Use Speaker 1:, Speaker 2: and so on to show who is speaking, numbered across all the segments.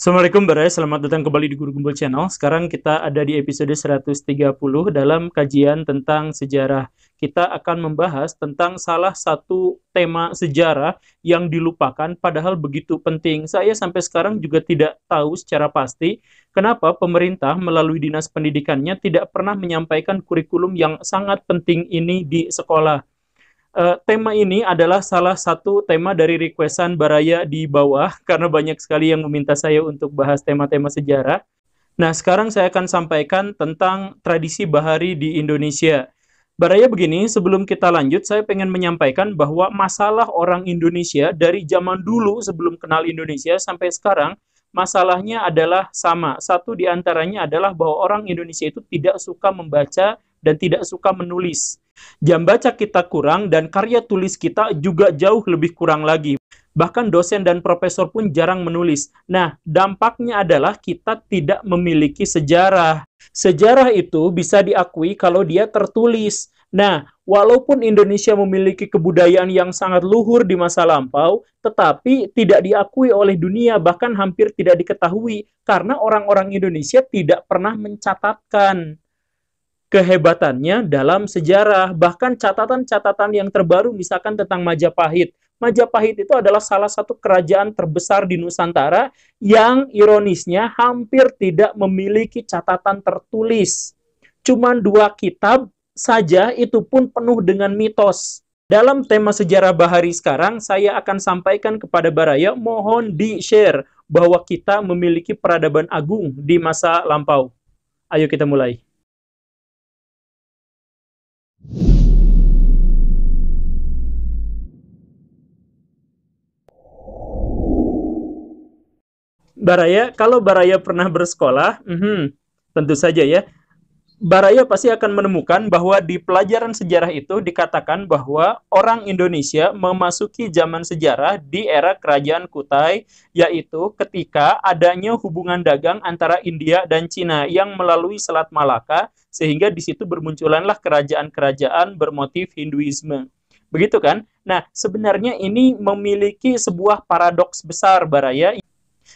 Speaker 1: Assalamualaikum Barai, selamat datang kembali di Guru Gumbul Channel. Sekarang kita ada di episode 130 dalam kajian tentang sejarah. Kita akan membahas tentang salah satu tema sejarah yang dilupakan padahal begitu penting. Saya sampai sekarang juga tidak tahu secara pasti kenapa pemerintah melalui dinas pendidikannya tidak pernah menyampaikan kurikulum yang sangat penting ini di sekolah. Tema ini adalah salah satu tema dari requestan Baraya di bawah, karena banyak sekali yang meminta saya untuk bahas tema-tema sejarah. Nah, sekarang saya akan sampaikan tentang tradisi bahari di Indonesia. Baraya begini, sebelum kita lanjut, saya pengen menyampaikan bahwa masalah orang Indonesia dari zaman dulu sebelum kenal Indonesia sampai sekarang, masalahnya adalah sama. Satu di antaranya adalah bahwa orang Indonesia itu tidak suka membaca dan tidak suka menulis. Jam baca kita kurang dan karya tulis kita juga jauh lebih kurang lagi. Bahkan dosen dan profesor pun jarang menulis. Nah, dampaknya adalah kita tidak memiliki sejarah. Sejarah itu bisa diakui kalau dia tertulis. Nah, walaupun Indonesia memiliki kebudayaan yang sangat luhur di masa lampau, tetapi tidak diakui oleh dunia, bahkan hampir tidak diketahui, karena orang-orang Indonesia tidak pernah mencatatkan kehebatannya dalam sejarah. Bahkan catatan-catatan yang terbaru misalkan tentang Majapahit. Majapahit itu adalah salah satu kerajaan terbesar di Nusantara yang ironisnya hampir tidak memiliki catatan tertulis. Cuman 2 kitab saja, itu pun penuh dengan mitos. Dalam tema sejarah bahari sekarang, saya akan sampaikan kepada Baraya, mohon di-share bahwa kita memiliki peradaban agung di masa lampau. Ayo kita mulai. Baraya, kalau Baraya pernah bersekolah, tentu saja ya, Baraya pasti akan menemukan bahwa di pelajaran sejarah itu dikatakan bahwa orang Indonesia memasuki zaman sejarah di era Kerajaan Kutai, yaitu ketika adanya hubungan dagang antara India dan Cina yang melalui Selat Malaka, sehingga di situ bermunculanlah kerajaan-kerajaan bermotif Hinduisme. Begitu kan? Nah, sebenarnya ini memiliki sebuah paradoks besar, Baraya,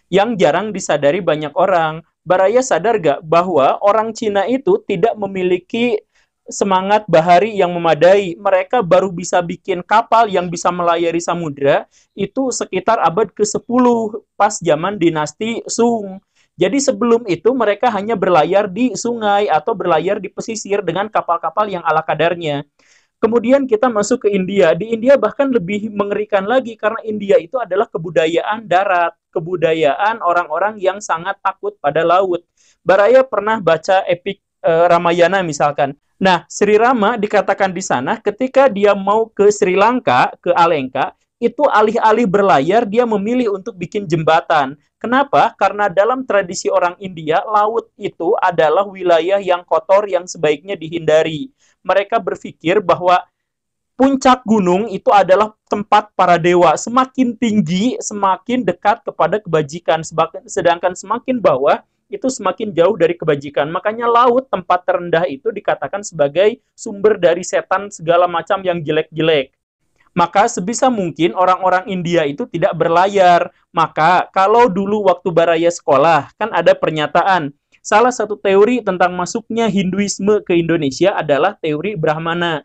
Speaker 1: yang jarang disadari banyak orang. Baraya sadar gak bahwa orang Cina itu tidak memiliki semangat bahari yang memadai. Mereka baru bisa bikin kapal yang bisa melayari samudra itu sekitar abad ke-10 pas zaman dinasti Sung. Jadi sebelum itu mereka hanya berlayar di sungai atau berlayar di pesisir dengan kapal-kapal yang ala kadarnya. Kemudian kita masuk ke India. Di India bahkan lebih mengerikan lagi karena India itu adalah kebudayaan darat, kebudayaan orang-orang yang sangat takut pada laut. Baraya pernah baca epik Ramayana misalkan. Nah, Sri Rama dikatakan di sana ketika dia mau ke Sri Lanka, ke Alengka, itu alih-alih berlayar dia memilih untuk bikin jembatan. Kenapa? Karena dalam tradisi orang India, laut itu adalah wilayah yang kotor yang sebaiknya dihindari. Mereka berpikir bahwa puncak gunung itu adalah tempat para dewa. Semakin tinggi, semakin dekat kepada kebajikan. Sedangkan semakin bawah, itu semakin jauh dari kebajikan. Makanya laut, tempat terendah itu dikatakan sebagai sumber dari setan segala macam yang jelek-jelek. Maka sebisa mungkin orang-orang India itu tidak berlayar. Maka kalau dulu waktu Baraya sekolah, kan ada pernyataan, salah satu teori tentang masuknya Hinduisme ke Indonesia adalah teori Brahmana,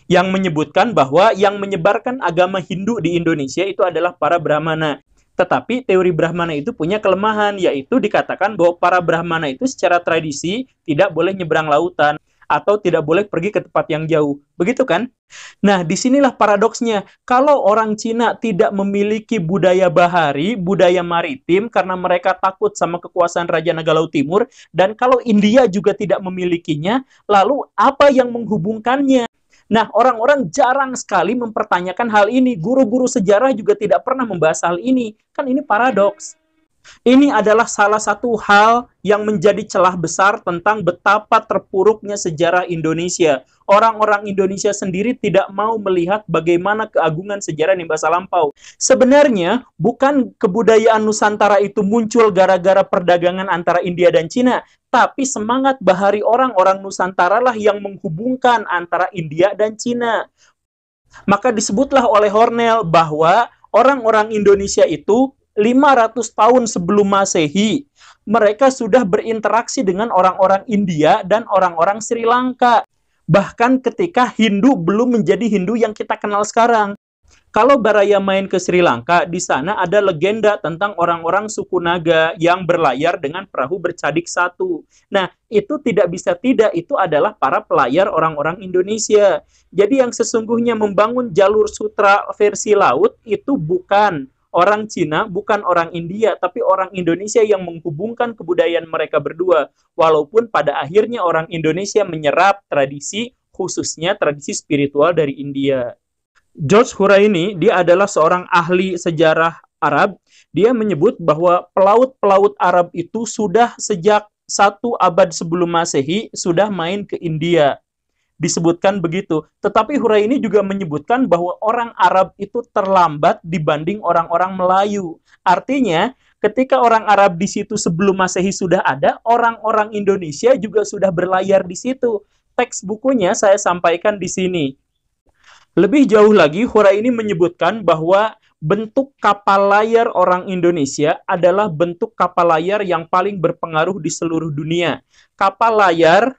Speaker 1: yang menyebutkan bahwa yang menyebarkan agama Hindu di Indonesia itu adalah para Brahmana. Tetapi teori Brahmana itu punya kelemahan, yaitu dikatakan bahwa para Brahmana itu secara tradisi tidak boleh nyebrang lautan atau tidak boleh pergi ke tempat yang jauh. Begitu kan? Nah, disinilah paradoksnya. Kalau orang Cina tidak memiliki budaya bahari, budaya maritim, karena mereka takut sama kekuasaan Raja Naga Laut Timur, dan kalau India juga tidak memilikinya, lalu apa yang menghubungkannya? Nah, orang-orang jarang sekali mempertanyakan hal ini. Guru-guru sejarah juga tidak pernah membahas hal ini. Kan ini paradoks. Ini adalah salah satu hal yang menjadi celah besar tentang betapa terpuruknya sejarah Indonesia. Orang-orang Indonesia sendiri tidak mau melihat bagaimana keagungan sejarah di masa lampau. Sebenarnya, bukan kebudayaan Nusantara itu muncul gara-gara perdagangan antara India dan Cina, tapi semangat bahari orang-orang Nusantara lah yang menghubungkan antara India dan Cina. Maka disebutlah oleh Hornell bahwa orang-orang Indonesia itu 500 tahun sebelum Masehi, mereka sudah berinteraksi dengan orang-orang India dan orang-orang Sri Lanka. Bahkan ketika Hindu belum menjadi Hindu yang kita kenal sekarang. Kalau Baraya main ke Sri Lanka, di sana ada legenda tentang orang-orang suku Naga yang berlayar dengan perahu bercadik satu. Nah, itu tidak bisa tidak, itu adalah para pelayar orang-orang Indonesia. Jadi yang sesungguhnya membangun jalur sutra versi laut itu bukan orang Cina, bukan orang India, tapi orang Indonesia yang menghubungkan kebudayaan mereka berdua. Walaupun pada akhirnya orang Indonesia menyerap tradisi, khususnya tradisi spiritual dari India. George Huraini, dia adalah seorang ahli sejarah Arab. Dia menyebut bahwa pelaut-pelaut Arab itu sudah sejak 1 abad sebelum Masehi sudah main ke India. Disebutkan begitu. Tetapi Huraini juga menyebutkan bahwa orang Arab itu terlambat dibanding orang-orang Melayu. Artinya, ketika orang Arab di situ sebelum Masehi sudah ada, orang-orang Indonesia juga sudah berlayar di situ. Teks bukunya saya sampaikan di sini. Lebih jauh lagi, Huraini menyebutkan bahwa bentuk kapal layar orang Indonesia adalah bentuk kapal layar yang paling berpengaruh di seluruh dunia. Kapal layar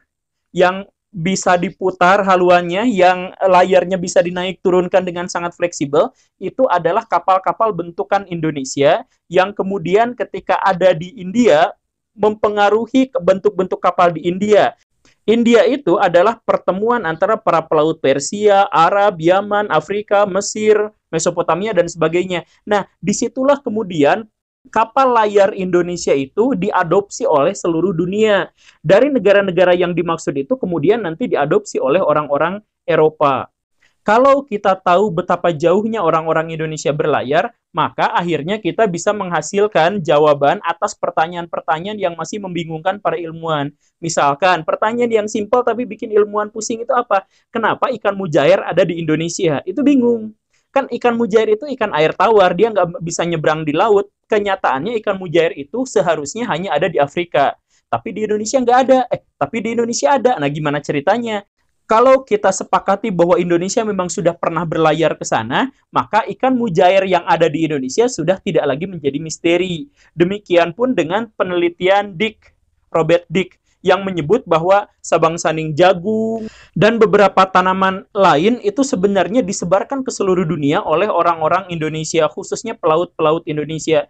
Speaker 1: yang bisa diputar haluannya, yang layarnya bisa dinaik turunkan dengan sangat fleksibel, itu adalah kapal-kapal bentukan Indonesia yang kemudian ketika ada di India mempengaruhi bentuk-bentuk kapal di India. India itu adalah pertemuan antara para pelaut Persia, Arab, Yaman, Afrika, Mesir, Mesopotamia, dan sebagainya. Nah, disitulah kemudian kapal layar Indonesia itu diadopsi oleh seluruh dunia. Dari negara-negara yang dimaksud itu kemudian nanti diadopsi oleh orang-orang Eropa. Kalau kita tahu betapa jauhnya orang-orang Indonesia berlayar, maka akhirnya kita bisa menghasilkan jawaban atas pertanyaan-pertanyaan yang masih membingungkan para ilmuwan. Misalkan, pertanyaan yang simpel tapi bikin ilmuwan pusing itu apa? Kenapa ikan mujair ada di Indonesia? Itu bingung. Kan ikan mujair itu ikan air tawar, dia nggak bisa nyebrang di laut. Kenyataannya ikan mujair itu seharusnya hanya ada di Afrika. Tapi di Indonesia nggak ada. Tapi di Indonesia ada. Nah, gimana ceritanya? Kalau kita sepakati bahwa Indonesia memang sudah pernah berlayar ke sana, maka ikan mujair yang ada di Indonesia sudah tidak lagi menjadi misteri. Demikian pun dengan penelitian Robert Dick, yang menyebut bahwa sabang saning jagung dan beberapa tanaman lain itu sebenarnya disebarkan ke seluruh dunia oleh orang-orang Indonesia, khususnya pelaut-pelaut Indonesia.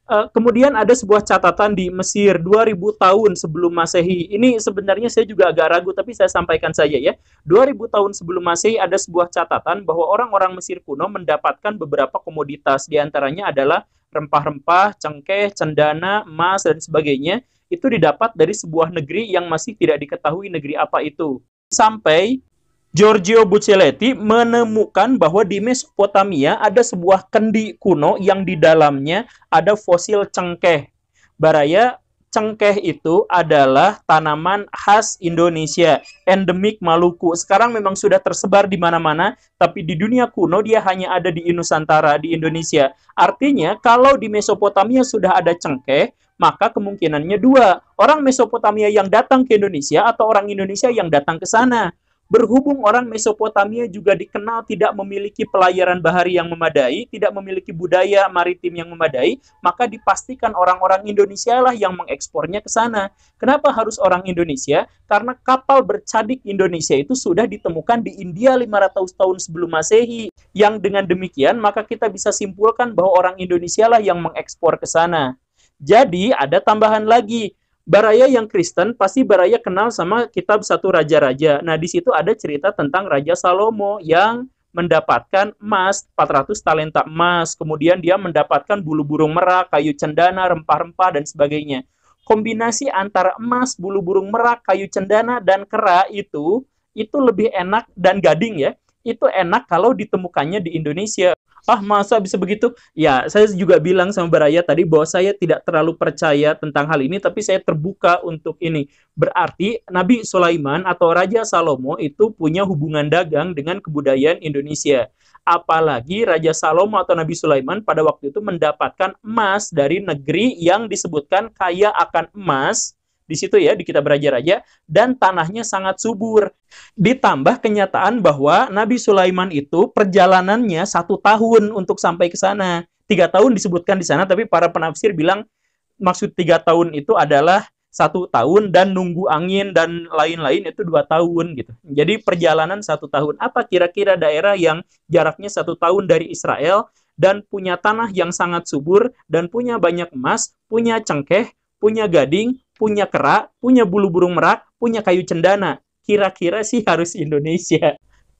Speaker 1: Kemudian ada sebuah catatan di Mesir 2000 tahun sebelum Masehi. Ini sebenarnya saya juga agak ragu, tapi saya sampaikan saja ya. 2000 tahun sebelum Masehi ada sebuah catatan bahwa orang-orang Mesir kuno mendapatkan beberapa komoditas. Di antaranya adalah rempah-rempah, cengkeh, cendana, emas, dan sebagainya. Itu didapat dari sebuah negeri yang masih tidak diketahui negeri apa itu. Sampai Giorgio Buccellati menemukan bahwa di Mesopotamia ada sebuah kendi kuno yang di dalamnya ada fosil cengkeh. Baraya, cengkeh itu adalah tanaman khas Indonesia, endemik Maluku. Sekarang memang sudah tersebar di mana-mana, tapi di dunia kuno dia hanya ada di Nusantara, di Indonesia. Artinya, kalau di Mesopotamia sudah ada cengkeh, maka kemungkinannya dua. Orang Mesopotamia yang datang ke Indonesia atau orang Indonesia yang datang ke sana. Berhubung orang Mesopotamia juga dikenal tidak memiliki pelayaran bahari yang memadai, tidak memiliki budaya maritim yang memadai, maka dipastikan orang-orang Indonesia lah yang mengekspornya ke sana. Kenapa harus orang Indonesia? Karena kapal bercadik Indonesia itu sudah ditemukan di India 500 tahun sebelum Masehi. Yang dengan demikian, maka kita bisa simpulkan bahwa orang Indonesia lah yang mengekspor ke sana. Jadi, ada tambahan lagi. Baraya yang Kristen pasti Baraya kenal sama kitab Satu Raja-Raja. Nah, di situ ada cerita tentang Raja Salomo yang mendapatkan emas, 400 talenta emas. Kemudian dia mendapatkan bulu burung merak, kayu cendana, rempah-rempah, dan sebagainya. Kombinasi antara emas, bulu burung merak, kayu cendana, dan kera itu lebih enak, dan gading ya, itu enak kalau ditemukannya di Indonesia. Ah, masa bisa begitu? Ya, saya juga bilang sama Baraya tadi bahwa saya tidak terlalu percaya tentang hal ini, tapi saya terbuka untuk ini. Berarti Nabi Sulaiman atau Raja Salomo itu punya hubungan dagang dengan kebudayaan Indonesia. Apalagi Raja Salomo atau Nabi Sulaiman pada waktu itu mendapatkan emas dari negeri yang disebutkan kaya akan emas, di situ ya, di kitab Raja-Raja, dan tanahnya sangat subur. Ditambah kenyataan bahwa Nabi Sulaiman itu perjalanannya 1 tahun untuk sampai ke sana. 3 tahun disebutkan di sana, tapi para penafsir bilang maksud 3 tahun itu adalah 1 tahun dan nunggu angin dan lain-lain itu 2 tahun gitu. Jadi perjalanan 1 tahun. Apa kira-kira daerah yang jaraknya 1 tahun dari Israel dan punya tanah yang sangat subur dan punya banyak emas, punya cengkeh, punya gading, punya kera, punya bulu burung merak, punya kayu cendana? Kira-kira sih harus Indonesia.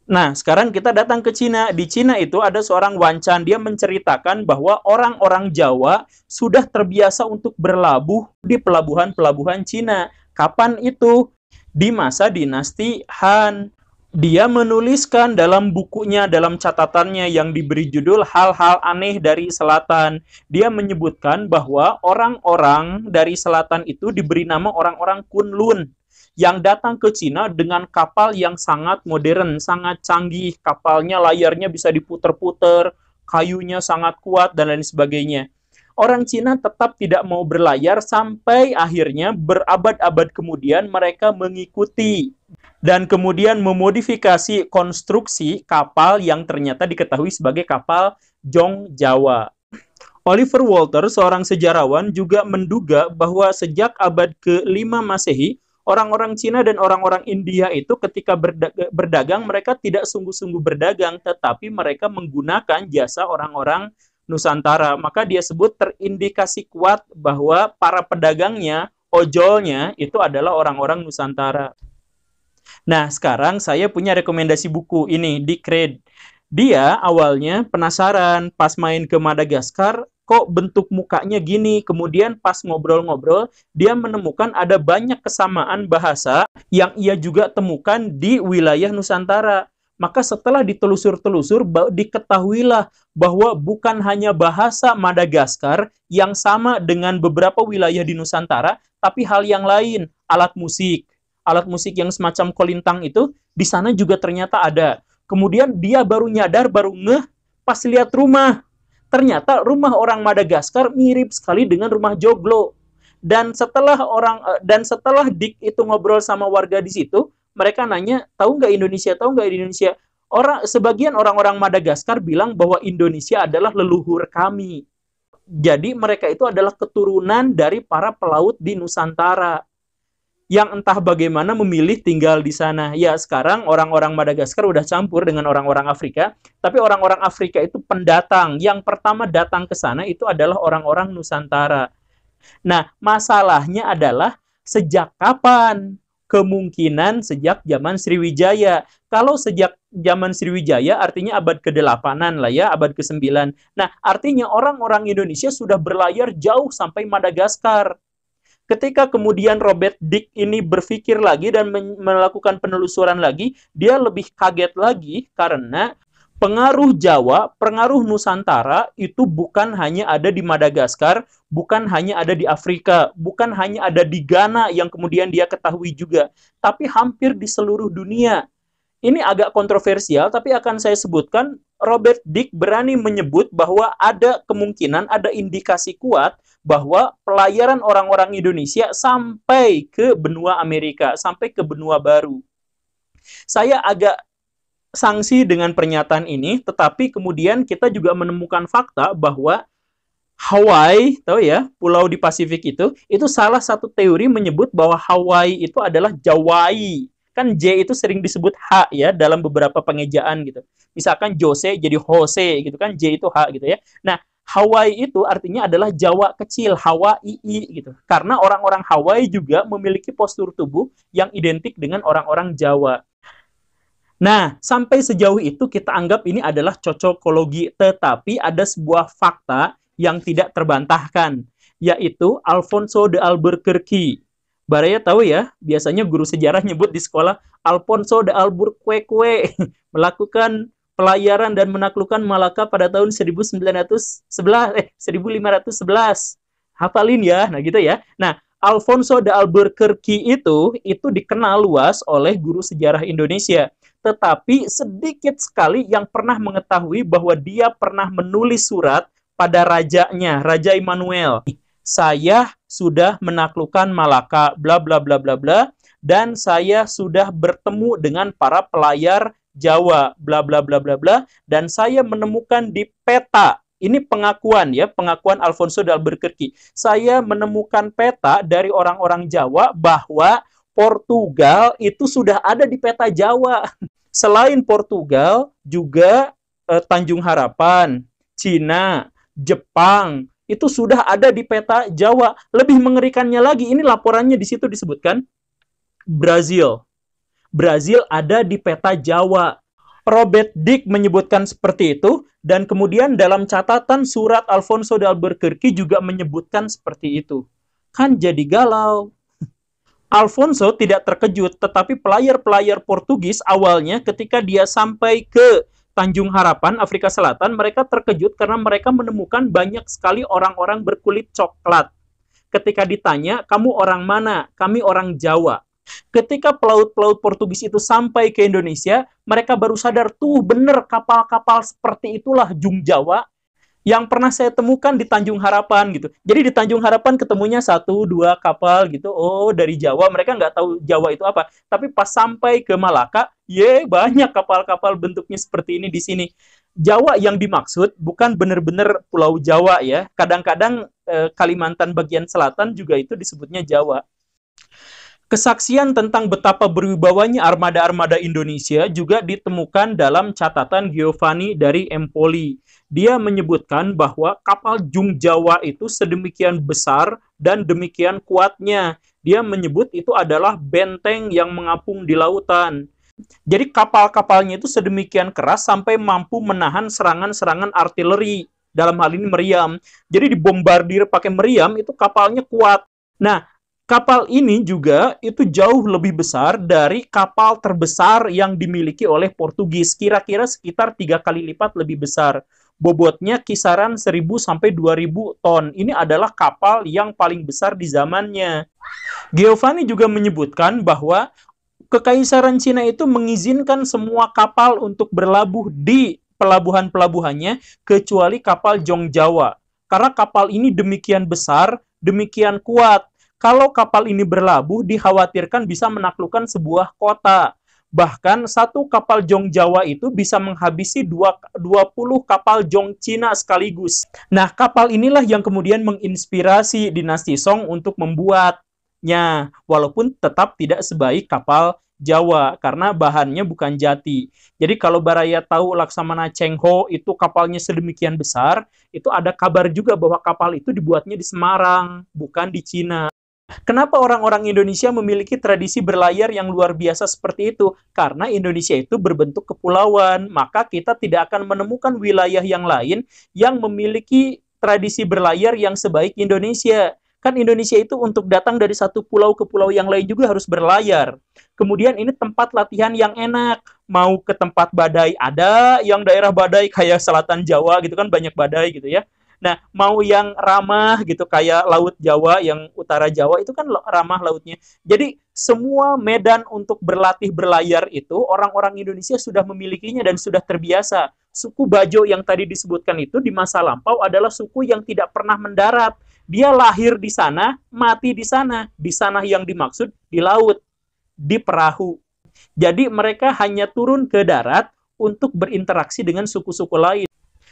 Speaker 1: Nah, sekarang kita datang ke Cina. Di Cina itu ada seorang Wancan. Dia menceritakan bahwa orang-orang Jawa sudah terbiasa untuk berlabuh di pelabuhan-pelabuhan Cina. Kapan itu? Di masa dinasti Han. Dia menuliskan dalam bukunya, dalam catatannya yang diberi judul Hal-hal Aneh dari Selatan. Dia menyebutkan bahwa orang-orang dari selatan itu diberi nama orang-orang Kunlun, yang datang ke Cina dengan kapal yang sangat modern, sangat canggih. Kapalnya layarnya bisa diputer-puter, kayunya sangat kuat, dan lain sebagainya. Orang Cina tetap tidak mau berlayar sampai akhirnya berabad-abad kemudian mereka mengikuti dan kemudian memodifikasi konstruksi kapal yang ternyata diketahui sebagai kapal Jong Jawa. Oliver Walter, seorang sejarawan, juga menduga bahwa sejak abad ke-5 Masehi, orang-orang Cina dan orang-orang India itu ketika berdagang, mereka tidak sungguh-sungguh berdagang, tetapi mereka menggunakan jasa orang-orang Nusantara. Maka dia sebut terindikasi kuat bahwa para pedagangnya, ojolnya, itu adalah orang-orang Nusantara. Nah, sekarang saya punya rekomendasi buku ini di Kred. Dia awalnya penasaran pas main ke Madagaskar, kok bentuk mukanya gini. Kemudian pas ngobrol-ngobrol, dia menemukan ada banyak kesamaan bahasa yang ia juga temukan di wilayah Nusantara. Maka setelah ditelusur-telusur, diketahuilah bahwa bukan hanya bahasa Madagaskar yang sama dengan beberapa wilayah di Nusantara, tapi hal yang lain, alat musik. Alat musik yang semacam kolintang itu, di sana juga ternyata ada. Kemudian dia baru nyadar, baru ngeh, pas lihat rumah. Ternyata rumah orang Madagaskar mirip sekali dengan rumah Joglo. Dan setelah Dick itu ngobrol sama warga di situ, mereka nanya, tahu nggak Indonesia? Tahu nggak Indonesia? Sebagian orang-orang Madagaskar bilang bahwa Indonesia adalah leluhur kami. Jadi mereka itu adalah keturunan dari para pelaut di Nusantara yang entah bagaimana memilih tinggal di sana. Ya, sekarang orang-orang Madagaskar udah campur dengan orang-orang Afrika, tapi orang-orang Afrika itu pendatang. Yang pertama datang ke sana itu adalah orang-orang Nusantara. Nah, masalahnya adalah sejak kapan? Kemungkinan sejak zaman Sriwijaya. Kalau sejak zaman Sriwijaya artinya abad ke-8-an lah ya, abad ke-9. Nah, artinya orang-orang Indonesia sudah berlayar jauh sampai Madagaskar. Ketika kemudian Robert Dick ini berpikir lagi dan melakukan penelusuran lagi, dia lebih kaget lagi karena pengaruh Jawa, pengaruh Nusantara itu bukan hanya ada di Madagaskar, bukan hanya ada di Afrika, bukan hanya ada di Ghana yang kemudian dia ketahui juga, tapi hampir di seluruh dunia. Ini agak kontroversial, tapi akan saya sebutkan. Robert Dick berani menyebut bahwa ada kemungkinan, ada indikasi kuat bahwa pelayaran orang-orang Indonesia sampai ke benua Amerika, sampai ke benua baru. Saya agak sangsi dengan pernyataan ini, tetapi kemudian kita juga menemukan fakta bahwa Hawaii, tahu ya, pulau di Pasifik itu salah satu teori menyebut bahwa Hawaii itu adalah Jawai. Kan J itu sering disebut H ya dalam beberapa pengejaan gitu. Misalkan Jose jadi Jose gitu kan, J itu H gitu ya. Nah, Hawaii itu artinya adalah Jawa kecil, Hawaii gitu. Karena orang-orang Hawaii juga memiliki postur tubuh yang identik dengan orang-orang Jawa. Nah, sampai sejauh itu kita anggap ini adalah cocokologi, tetapi ada sebuah fakta yang tidak terbantahkan, yaitu Alfonso de Albuquerque. Baraya tahu ya, biasanya guru sejarah nyebut di sekolah Alfonso de Albuquerque melakukan pelayaran dan menaklukkan Malaka pada tahun 1511. Hafalin ya, nah gitu ya. Nah, Alfonso de Albuquerque itu dikenal luas oleh guru sejarah Indonesia. Tetapi sedikit sekali yang pernah mengetahui bahwa dia pernah menulis surat pada rajanya, Raja Immanuel. Saya sudah menaklukkan Malaka, bla bla bla bla bla, dan saya sudah bertemu dengan para pelayar Jawa, bla bla bla bla bla, dan saya menemukan di peta Ini pengakuan ya, pengakuan Alfonso de Albuquerque. Saya menemukan peta dari orang-orang Jawa bahwa Portugal itu sudah ada di peta Jawa. Selain Portugal, juga Tanjung Harapan, Cina, Jepang, itu sudah ada di peta Jawa. Lebih mengerikannya lagi, ini laporannya di situ disebutkan, Brazil. Brazil ada di peta Jawa. Robert Dick menyebutkan seperti itu, dan kemudian dalam catatan surat Alfonso de Albuquerque juga menyebutkan seperti itu. Kan jadi galau. Alfonso tidak terkejut, tetapi pelayar-pelayar Portugis awalnya ketika dia sampai ke Tanjung Harapan, Afrika Selatan, mereka terkejut karena mereka menemukan banyak sekali orang-orang berkulit coklat. Ketika ditanya, kamu orang mana? Kami orang Jawa. Ketika pelaut-pelaut Portugis itu sampai ke Indonesia, mereka baru sadar, tuh bener kapal-kapal seperti itulah Jung Jawa yang pernah saya temukan di Tanjung Harapan gitu. Jadi di Tanjung Harapan ketemunya 1-2 kapal gitu. Oh, dari Jawa. Mereka nggak tahu Jawa itu apa. Tapi pas sampai ke Malaka, banyak kapal-kapal bentuknya seperti ini di sini. Jawa yang dimaksud bukan benar-benar Pulau Jawa ya. Kadang-kadang Kalimantan bagian selatan juga itu disebutnya Jawa. Kesaksian tentang betapa berwibawanya armada-armada Indonesia juga ditemukan dalam catatan Giovanni dari Empoli. Dia menyebutkan bahwa kapal Jung Jawa itu sedemikian besar dan demikian kuatnya. Dia menyebut itu adalah benteng yang mengapung di lautan. Jadi kapal-kapalnya itu sedemikian keras sampai mampu menahan serangan-serangan artileri. Dalam hal ini meriam. Jadi dibombardir pakai meriam, itu kapalnya kuat. Nah, kapal ini juga itu jauh lebih besar dari kapal terbesar yang dimiliki oleh Portugis. Kira-kira sekitar 3 kali lipat lebih besar. Bobotnya kisaran 1.000 sampai 2.000 ton. Ini adalah kapal yang paling besar di zamannya. Giovanni juga menyebutkan bahwa Kekaisaran Cina itu mengizinkan semua kapal untuk berlabuh di pelabuhan-pelabuhannya kecuali kapal Jong Jawa. Karena kapal ini demikian besar, demikian kuat. Kalau kapal ini berlabuh, dikhawatirkan bisa menaklukkan sebuah kota. Bahkan satu kapal Jong Jawa itu bisa menghabisi 20 kapal Jong Cina sekaligus. Nah, kapal inilah yang kemudian menginspirasi dinasti Song untuk membuatnya, walaupun tetap tidak sebaik kapal Jawa, karena bahannya bukan jati. Jadi kalau Baraya tahu Laksamana Cheng Ho itu kapalnya sedemikian besar, itu ada kabar juga bahwa kapal itu dibuatnya di Semarang, bukan di Cina. Kenapa orang-orang Indonesia memiliki tradisi berlayar yang luar biasa seperti itu? Karena Indonesia itu berbentuk kepulauan, maka kita tidak akan menemukan wilayah yang lain yang memiliki tradisi berlayar yang sebaik Indonesia. Kan Indonesia itu untuk datang dari satu pulau ke pulau yang lain juga harus berlayar. Kemudian ini tempat latihan yang enak. Mau ke tempat badai ada, yang daerah badai kayak selatan Jawa gitu kan banyak badai gitu ya. Nah, mau yang ramah gitu kayak Laut Jawa, yang utara Jawa itu kan ramah lautnya. Jadi semua medan untuk berlatih berlayar itu orang-orang Indonesia sudah memilikinya dan sudah terbiasa. Suku Bajo yang tadi disebutkan itu di masa lampau adalah suku yang tidak pernah mendarat. Dia lahir di sana, mati di sana. Di sana yang dimaksud di laut, di perahu. Jadi mereka hanya turun ke darat untuk berinteraksi dengan suku-suku lain.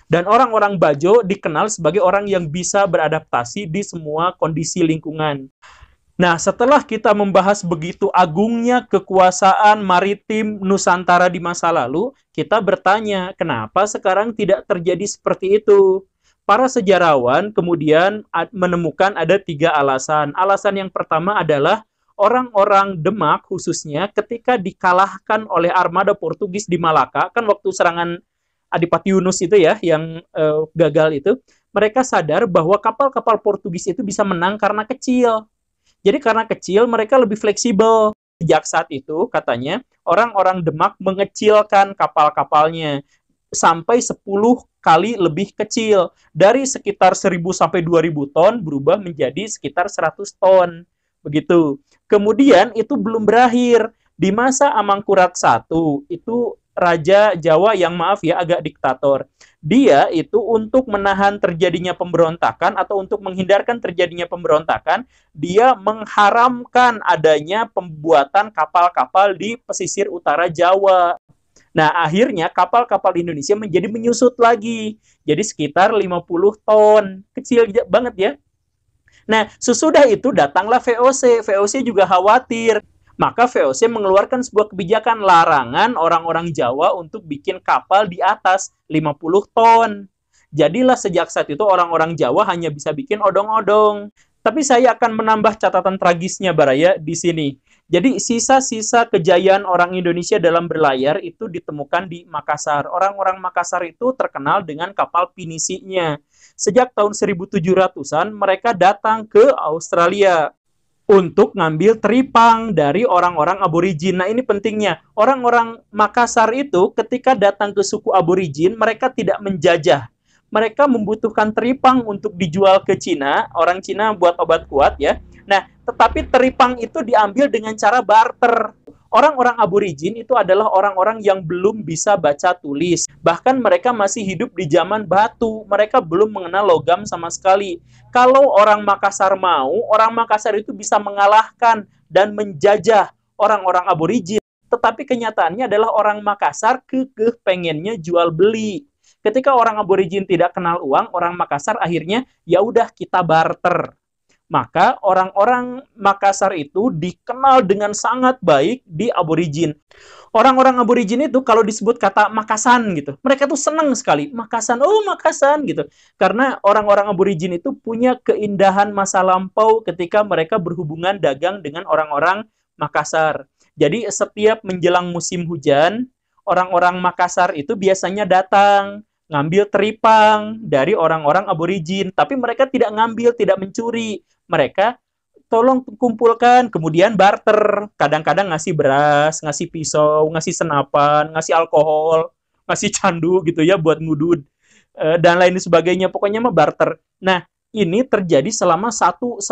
Speaker 1: Dan orang-orang Bajo dikenal sebagai orang yang bisa beradaptasi di semua kondisi lingkungan. Nah, setelah kita membahas begitu agungnya kekuasaan maritim Nusantara di masa lalu, kita bertanya, kenapa sekarang tidak terjadi seperti itu? Para sejarawan kemudian menemukan ada 3 alasan. Alasan yang pertama adalah orang-orang Demak khususnya ketika dikalahkan oleh armada Portugis di Malaka, kan waktu serangan Adipati Yunus itu ya, yang gagal itu, mereka sadar bahwa kapal-kapal Portugis itu bisa menang karena kecil. Jadi karena kecil, mereka lebih fleksibel. Sejak saat itu, katanya, orang-orang Demak mengecilkan kapal-kapalnya sampai 10 kali lebih kecil. Dari sekitar 1.000 sampai 2.000 ton berubah menjadi sekitar 100 ton. Begitu. Kemudian itu belum berakhir. Di masa Amangkurat I, itu Raja Jawa yang maaf ya agak diktator. Dia itu untuk menahan terjadinya pemberontakan atau untuk menghindarkan terjadinya pemberontakan, dia mengharamkan adanya pembuatan kapal-kapal di pesisir utara Jawa. Nah, akhirnya kapal-kapal Indonesia menjadi menyusut lagi. Jadi sekitar 50 ton. Kecil banget ya. Nah, sesudah itu datanglah VOC. VOC juga khawatir. Maka VOC mengeluarkan sebuah kebijakan larangan orang-orang Jawa untuk bikin kapal di atas 50 ton. Jadilah sejak saat itu orang-orang Jawa hanya bisa bikin odong-odong. Tapi saya akan menambah catatan tragisnya, Baraya, di sini. Jadi sisa-sisa kejayaan orang Indonesia dalam berlayar itu ditemukan di Makassar. Orang-orang Makassar itu terkenal dengan kapal pinisinya. Sejak tahun 1700-an mereka datang ke Australia untuk ngambil teripang dari orang-orang aborigin. Nah, ini pentingnya. Orang-orang Makassar itu ketika datang ke suku aborigin, mereka tidak menjajah. Mereka membutuhkan teripang untuk dijual ke Cina. Orang Cina buat obat kuat ya. Nah, tetapi teripang itu diambil dengan cara barter. Orang-orang aborigin itu adalah orang-orang yang belum bisa baca tulis. Bahkan mereka masih hidup di zaman batu. Mereka belum mengenal logam sama sekali. Kalau orang Makassar mau, orang Makassar itu bisa mengalahkan dan menjajah orang-orang aborigin. Tetapi kenyataannya adalah orang Makassar kekeh pengennya jual beli. Ketika orang aborigin tidak kenal uang, orang Makassar akhirnya ya udah kita barter. Maka orang-orang Makassar itu dikenal dengan sangat baik di aborigin. Orang-orang aborigin itu kalau disebut kata Makassan gitu, mereka tuh senang sekali. Makassan, oh Makassan gitu. Karena orang-orang aborigin itu punya keindahan masa lampau ketika mereka berhubungan dagang dengan orang-orang Makassar. Jadi setiap menjelang musim hujan, orang-orang Makassar itu biasanya datang ngambil teripang dari orang-orang aborigin. Tapi mereka tidak ngambil, tidak mencuri. Mereka tolong kumpulkan, kemudian barter. Kadang-kadang ngasih beras, ngasih pisau, ngasih senapan, ngasih alkohol, ngasih candu gitu ya buat ngudud, dan lain sebagainya. Pokoknya mah barter. Nah, ini terjadi selama 1,5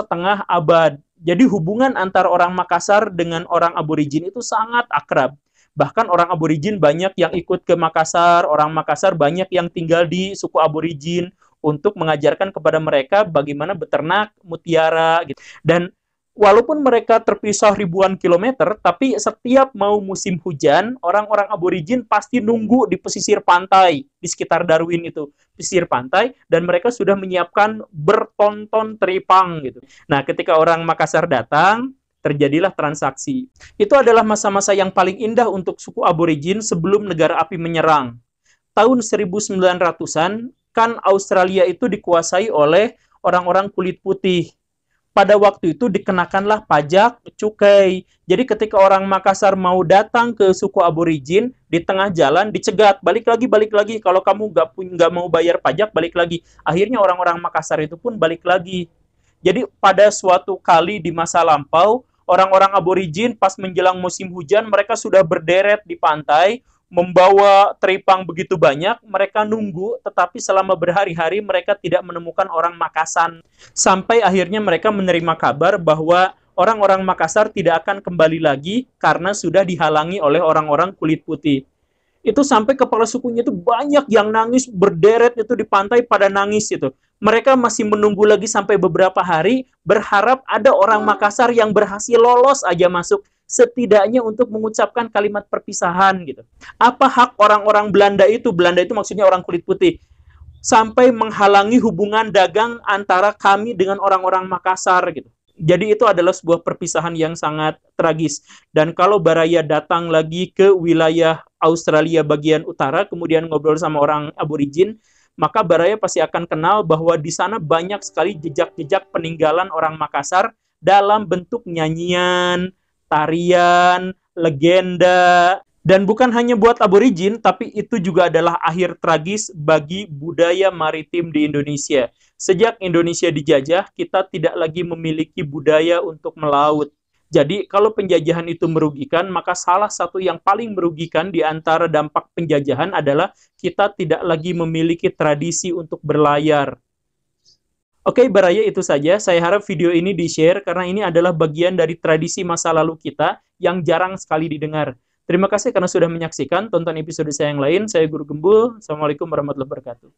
Speaker 1: abad. Jadi hubungan antara orang Makassar dengan orang aborigin itu sangat akrab. Bahkan orang aborigin banyak yang ikut ke Makassar, orang Makassar banyak yang tinggal di suku aborigin untuk mengajarkan kepada mereka bagaimana beternak mutiara gitu. Dan walaupun mereka terpisah ribuan kilometer, tapi setiap mau musim hujan, orang-orang aborigin pasti nunggu di pesisir pantai, di sekitar Darwin itu, pesisir pantai, dan mereka sudah menyiapkan bertonton teripang gitu. Nah, ketika orang Makassar datang, terjadilah transaksi. Itu adalah masa-masa yang paling indah untuk suku aborigin sebelum negara api menyerang. Tahun 1900-an, kan Australia itu dikuasai oleh orang-orang kulit putih. Pada waktu itu dikenakanlah pajak cukai. Jadi ketika orang Makassar mau datang ke suku aborigin, di tengah jalan dicegat, balik lagi. Kalau kamu nggak mau bayar pajak, balik lagi. Akhirnya orang-orang Makassar itu pun balik lagi. Jadi pada suatu kali di masa lampau, orang-orang aborigin pas menjelang musim hujan, mereka sudah berderet di pantai, membawa teripang begitu banyak, mereka nunggu, tetapi selama berhari-hari mereka tidak menemukan orang Makassan. Sampai akhirnya mereka menerima kabar bahwa orang-orang Makassar tidak akan kembali lagi karena sudah dihalangi oleh orang-orang kulit putih. Itu sampai kepala sukunya itu banyak yang nangis, berderet itu di pantai pada nangis itu. Mereka masih menunggu lagi sampai beberapa hari, berharap ada orang Makassar yang berhasil lolos aja masuk, setidaknya untuk mengucapkan kalimat perpisahan gitu. Apa hak orang-orang Belanda itu maksudnya orang kulit putih, sampai menghalangi hubungan dagang antara kami dengan orang-orang Makassar gitu. Jadi itu adalah sebuah perpisahan yang sangat tragis. Dan kalau Baraya datang lagi ke wilayah Australia bagian utara, kemudian ngobrol sama orang aborigin, maka Baraya pasti akan kenal bahwa di sana banyak sekali jejak-jejak peninggalan orang Makassar dalam bentuk nyanyian, tarian, legenda. Dan bukan hanya buat aborigin, tapi itu juga adalah akhir tragis bagi budaya maritim di Indonesia. Sejak Indonesia dijajah, kita tidak lagi memiliki budaya untuk melaut. Jadi, kalau penjajahan itu merugikan, maka salah satu yang paling merugikan di antara dampak penjajahan adalah kita tidak lagi memiliki tradisi untuk berlayar. Oke, Baraya, itu saja. Saya harap video ini di-share karena ini adalah bagian dari tradisi masa lalu kita yang jarang sekali didengar. Terima kasih karena sudah menyaksikan. Tonton episode saya yang lain. Saya Guru Gembul. Assalamualaikum warahmatullahi wabarakatuh.